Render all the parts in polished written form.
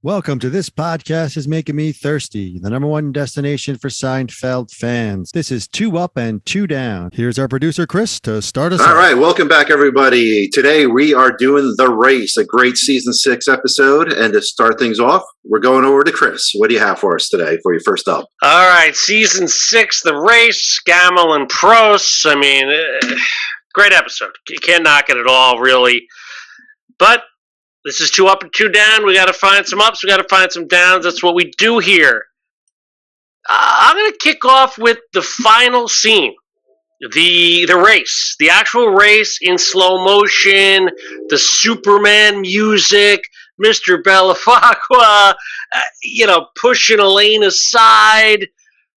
Welcome to This Podcast is Making Me Thirsty, the number one destination for Seinfeld fans. This is 2 Up and 2 Down. Here's our producer, Chris, to start us All off. right, welcome back, everybody. Today we are doing The Race, a great season 6 episode. And to start things off, we're going over to Chris. What do you have for us today for your first up? All right, season 6, The Race, Gamel and Pros. I mean, great episode. You can't knock it at all, really. But this is 2 up and 2 down. We got to find some ups. We got to find some downs. That's what we do here. I'm going to kick off with the final scene, the race, the actual race in slow motion, the Superman music, Mr. Bellavacqua, pushing Elaine aside,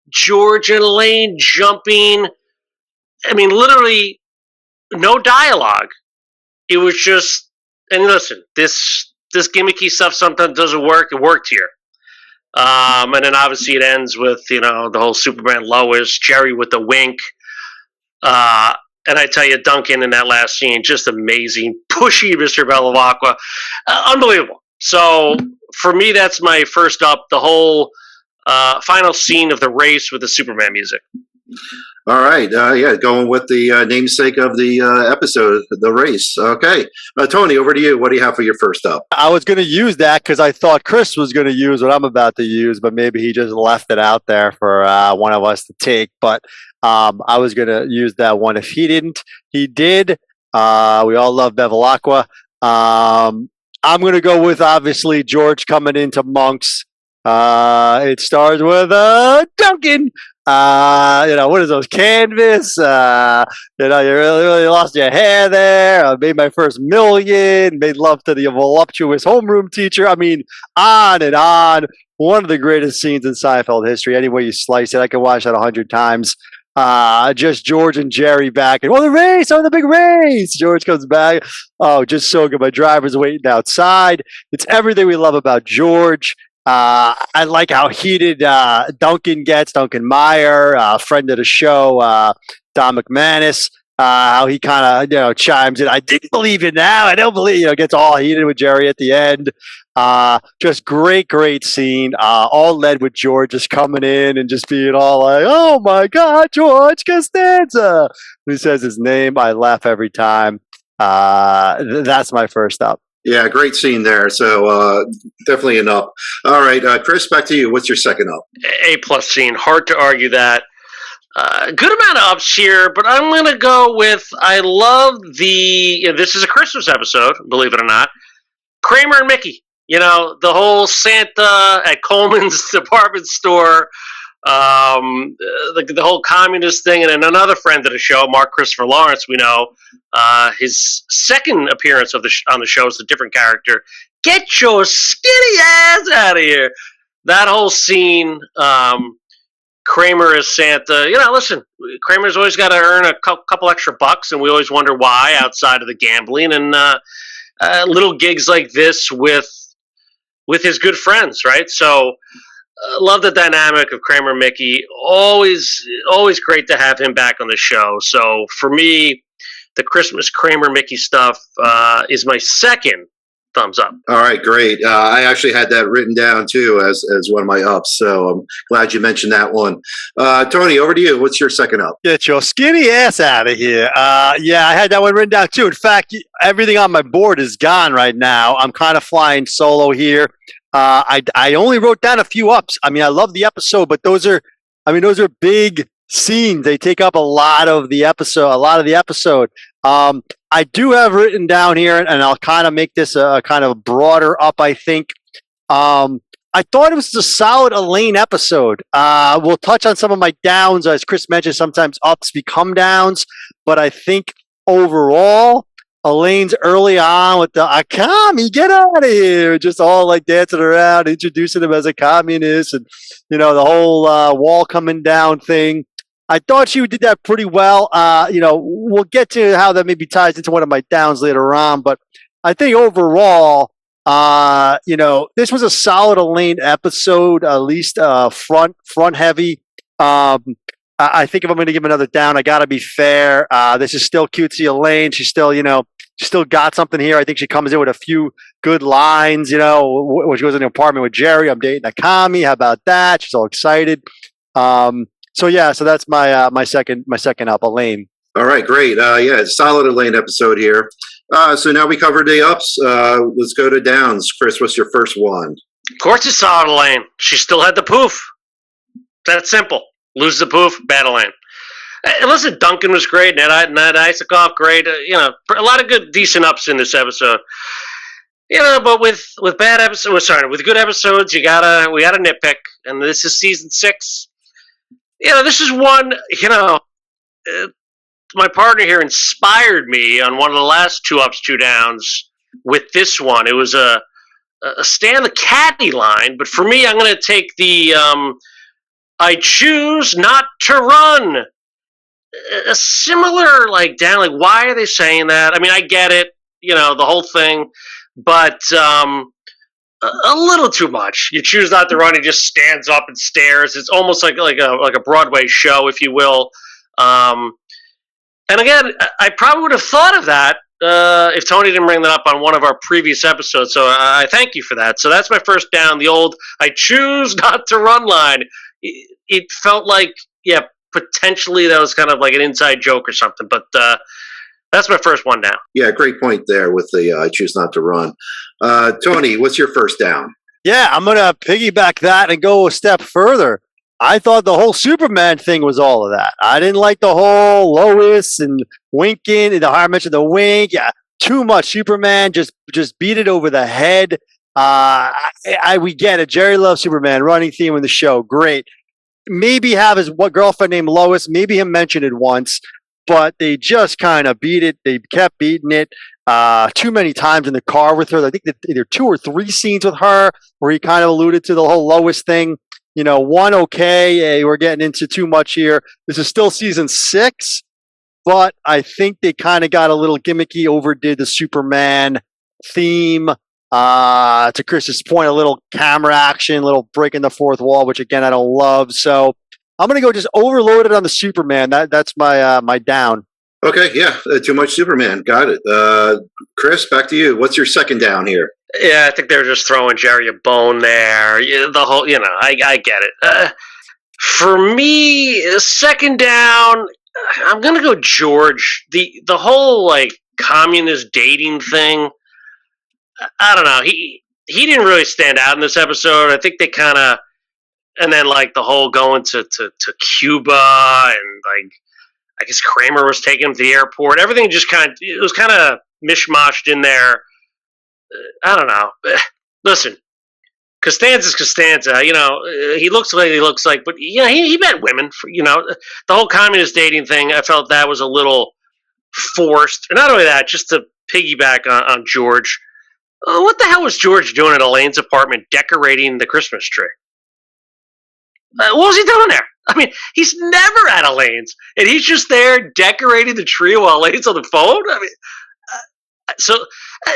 George and Elaine jumping. I mean, literally no dialogue. It was just. And listen, this gimmicky stuff sometimes doesn't work. It worked here. And then obviously it ends with, the whole Superman Lois, Jerry with the wink. And I tell you, Duncan in that last scene, just amazing. Pushy Mr. Bellavacqua. Unbelievable. So for me, that's my first up, the whole final scene of the race with the Superman music. All right. Going with the namesake of the episode, The Race. Okay. Tony, over to you. What do you have for your first up? I was going to use that because I thought Chris was going to use what I'm about to use, but maybe he just left it out there for one of us to take. But I was going to use that one. If he didn't, he did. We all love Bevilacqua. I'm going to go with, obviously, George coming into Monks. It starts with Duncan. What is those, canvas? You really lost your hair there. I made my first million. Made love to the voluptuous homeroom teacher. I mean, on and on. One of the greatest scenes in Seinfeld history. Any way you slice it, I can watch that 100 times. Just George and Jerry back, and the big race. George comes back. Oh, just so good. My driver's waiting outside. It's everything we love about George. I like how heated Duncan gets, Duncan Meyer, friend of the show, Don McManus, how he kind of, chimes in. I didn't believe it now. I don't believe, gets all heated with Jerry at the end. Just great scene. All led with George just coming in and just being all like, oh my God, George Costanza. When he says his name, I laugh every time. That's my first up. Yeah, great scene there. So definitely an up. All right, Chris, back to you. What's your second up? A+ scene. Hard to argue that. Good amount of ups here, but I'm going to go with, I love this is a Christmas episode, believe it or not, Kramer and Mickey. The whole Santa at Coleman's department store, the whole communist thing, and then another friend of the show, Mark Christopher Lawrence, we know, his second appearance on the show is a different character. Get your skinny ass out of here. That whole scene, Kramer as Santa. Listen, Kramer's always got to earn a couple extra bucks, and we always wonder why outside of the gambling and little gigs like this with his good friends, right? So love the dynamic of Kramer and Mickey. Always great to have him back on the show. So for me, the Christmas Kramer Mickey stuff is my second thumbs up. All right, great. I actually had that written down too as one of my ups. So I'm glad you mentioned that one. Tony, over to you. What's your second up? Get your skinny ass out of here. I had that one written down too. In fact, everything on my board is gone right now. I'm kind of flying solo here. I only wrote down a few ups. I mean, I love the episode, but those are big scenes. They take up a lot of the episode. I do have written down here, and I'll kind of make this a kind of broader up, I think. I thought it was a solid Elaine episode. We'll touch on some of my downs. As Chris mentioned, sometimes ups become downs, but I think overall, Elaine's early on with the commie, get out of here, just all like dancing around, introducing him as a communist, and the whole wall coming down thing. I thought she did that pretty well. We'll get to how that maybe ties into one of my downs later on, but I think overall, this was a solid Elaine episode, at least front heavy. I think if I'm going to give another down, I got to be fair. This is still cutesy Elaine. She's still, she still got something here. I think she comes in with a few good lines, when she goes in the apartment with Jerry. I'm dating a commie. How about that? She's all excited. So that's my second up, Elaine. All right, great. It's a solid Elaine episode here. So now we covered the ups. Let's go to downs. Chris, what's your first one? Of course it's solid Elaine. She still had the poof. That's simple. Lose the poof, bad Elaine. Listen, Duncan was great. Ned Isakoff, great. A lot of good, decent ups in this episode. But with bad episodes, with good episodes, we gotta nitpick. And this is season 6. This is one. My partner here inspired me on one of the last 2 ups, 2 downs with this one. It was a Stan the Caddy line, but for me, I'm going to take the I choose not to run. A similar down. Why are they saying that? I mean, I get it, the whole thing, but a little too much. You choose not to run. He just stands up and stares. It's almost like a Broadway show, if you will. And again, I probably would have thought of that if Tony didn't bring that up on one of our previous episodes. So I thank you for that. So that's my first down, the old I choose not to run line. It felt like, potentially that was kind of like an inside joke or something. But that's my first one down. Yeah, great point there with the I choose not to run. Tony, what's your first down? Yeah, I'm going to piggyback that and go a step further. I thought the whole Superman thing was all of that. I didn't like the whole Lois and winking, and I mentioned the wink. Yeah, too much Superman. Just beat it over the head. We get it. Jerry loves Superman. Running theme in the show. Great. Maybe have his girlfriend named Lois. Maybe him mention it once, but they just kind of beat it. They kept beating it too many times in the car with her. I think that either 2 or 3 scenes with her where he kind of alluded to the whole Lois thing. One, okay, we're getting into too much here. This is still season 6, but I think they kind of got a little gimmicky, overdid the Superman theme. To Chris's point, a little camera action, a little breaking the fourth wall, which again, I don't love. So I'm going to go just overloaded on the Superman. That's my down. Okay, yeah, too much Superman. Got it. Chris, back to you. What's your second down here? Yeah, I think they're just throwing Jerry a bone there. The whole, I get it. For me, second down, I'm gonna go George. The whole communist dating thing. I don't know. He didn't really stand out in this episode. I think they kind of, and then the whole going to Cuba and I guess Kramer was taking him to the airport. Everything just it was kind of mishmashed in there. I don't know. Listen, Costanza's Costanza. He looks like, but he met women. The whole communist dating thing. I felt that was a little forced. And not only that, just to piggyback on George. What the hell was George doing at Elaine's apartment, decorating the Christmas tree? What was he doing there? I mean, he's never at Elaine's, and he's just there decorating the tree while Elaine's on the phone. I mean.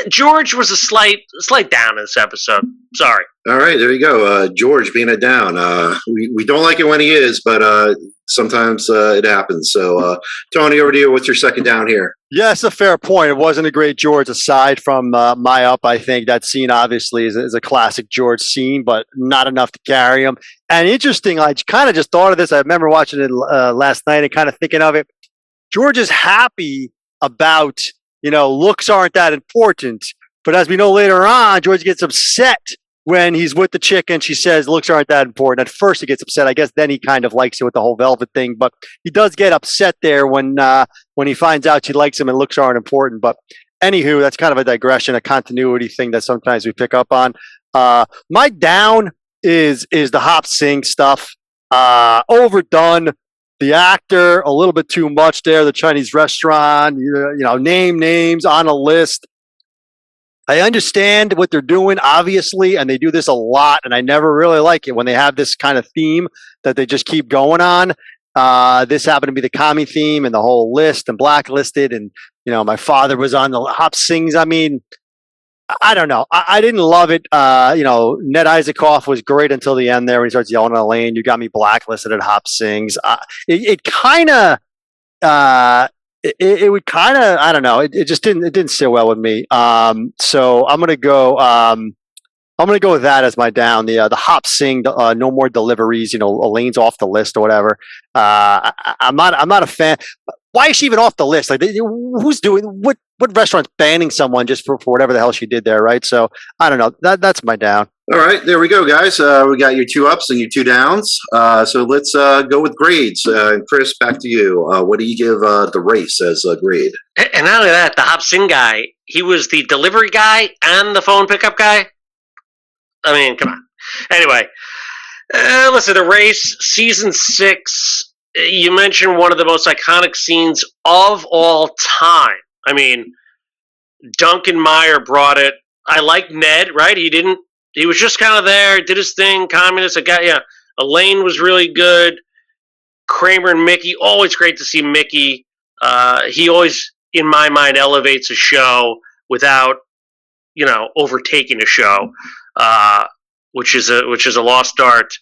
George was a slight down in this episode. Sorry. All right, there you go. George being a down. We don't like it when he is, but sometimes it happens. So, Tony, over to you. What's your second down here? Yeah, it's a fair point. It wasn't a great George aside from my up. I think that scene obviously is a classic George scene, but not enough to carry him. And interesting, I kind of just thought of this. I remember watching it last night and kind of thinking of it. George is happy about looks aren't that important. But as we know later on, George gets upset when he's with the chick and she says looks aren't that important. At first he gets upset. I guess then he kind of likes it with the whole velvet thing. But he does get upset there when he finds out she likes him and looks aren't important. But anywho, that's kind of a digression, a continuity thing that sometimes we pick up on. My down is the hop sing stuff. Overdone. The actor, a little bit too much there. The Chinese restaurant, name names on a list. I understand what they're doing, obviously, and they do this a lot, and I never really like it when they have this kind of theme that they just keep going on. This happened to be the commie theme and the whole list and blacklisted, and my father was on the hop sings. I mean, I don't know. I didn't love it. Ned Isaacov was great until the end there when he starts yelling at Elaine. You got me blacklisted at Hop Sings. It kind of, it would kind of, I don't know. It just didn't sit well with me. So I'm gonna go. I'm gonna go with that as my down. The Hop Sing, no more deliveries. Elaine's off the list or whatever. I'm not a fan. Why is she even off the list? Like, who's doing what? What restaurant's banning someone just for whatever the hell she did there, right? So I don't know. That's my down. All right, there we go, guys. We got your 2 ups and your 2 downs. So let's go with grades. Chris, back to you. What do you give the race as a grade? And not only that, the Hop Sing guy, he was the delivery guy and the phone pickup guy. I mean, come on. Anyway, listen, the race, season 6, you mentioned one of the most iconic scenes of all time. I mean, Duncan Meyer brought it. I like Ned, right? He was just kind of there, did his thing, communist. Elaine was really good. Kramer and Mickey, always great to see Mickey. He always, in my mind, elevates a show without, overtaking a show, which is a lost art.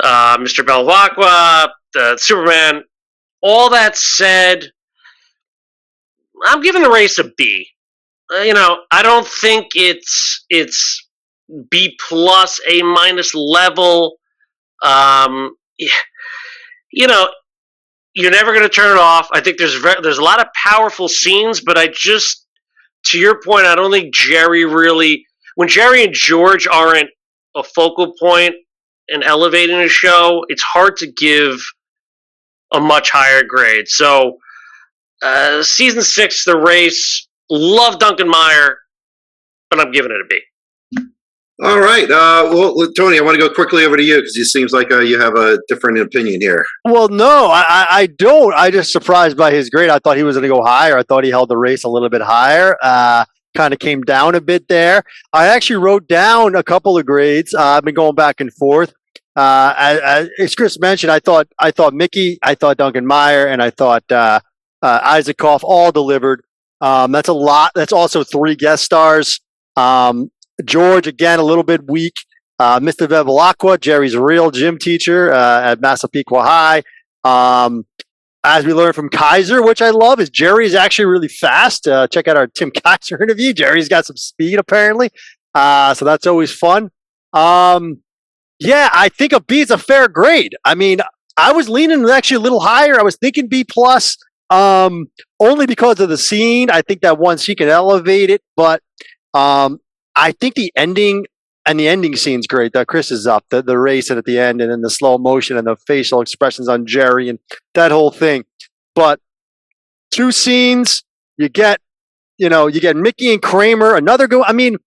Mr. Belvacqua, Superman. All that said, I'm giving the race a B. I don't think it's B plus, A minus level. You're never going to turn it off. I think there's a lot of powerful scenes, but to your point, I don't think when Jerry and George aren't a focal point and elevating a show, it's hard to give a much higher grade. So, season 6, the race, love Duncan Meyer, but I'm giving it a B. All right. Well, Tony, I want to go quickly over to you because it seems like you have a different opinion here. Well, no, I don't. I just surprised by his grade. I thought he was going to go higher. I thought he held the race a little bit higher. Kind of came down a bit there. I actually wrote down a couple of grades. I've been going back and forth. As Chris mentioned, I thought Mickey, I thought Duncan Meyer, and I thought Isaacov all delivered. That's a lot. That's also 3 guest stars. George, again, a little bit weak. Mr. Bevilacqua, Jerry's real gym teacher at Massapequa High. As we learned from Kaiser, which I love, is Jerry is actually really fast. Check out our Tim Kaiser interview. Jerry's got some speed, apparently. So that's always fun. Yeah, I think a B is a fair grade. I mean, I was leaning actually a little higher. I was thinking B plus, only because of the scene. I think that one scene can elevate it, but I think the ending scene's great. Chris is up, the race and at the end, and then the slow motion and the facial expressions on Jerry and that whole thing. But 2 scenes, you get Mickey and Kramer, another go. I mean,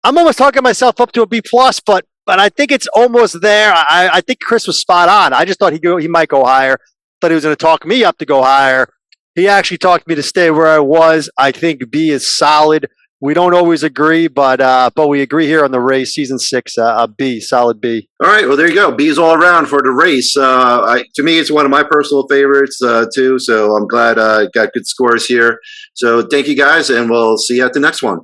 I'm almost talking myself up to a B plus, but I think it's almost there. I think Chris was spot on. I just thought he might go higher. Thought he was going to talk me up to go higher. He actually talked me to stay where I was. I think B is solid. We don't always agree, but we agree here on the race, season 6, a B, solid B. All right, well, there you go. B's all around for the race. To me, it's one of my personal favorites, too, so I'm glad I got good scores here. So thank you, guys, and we'll see you at the next one.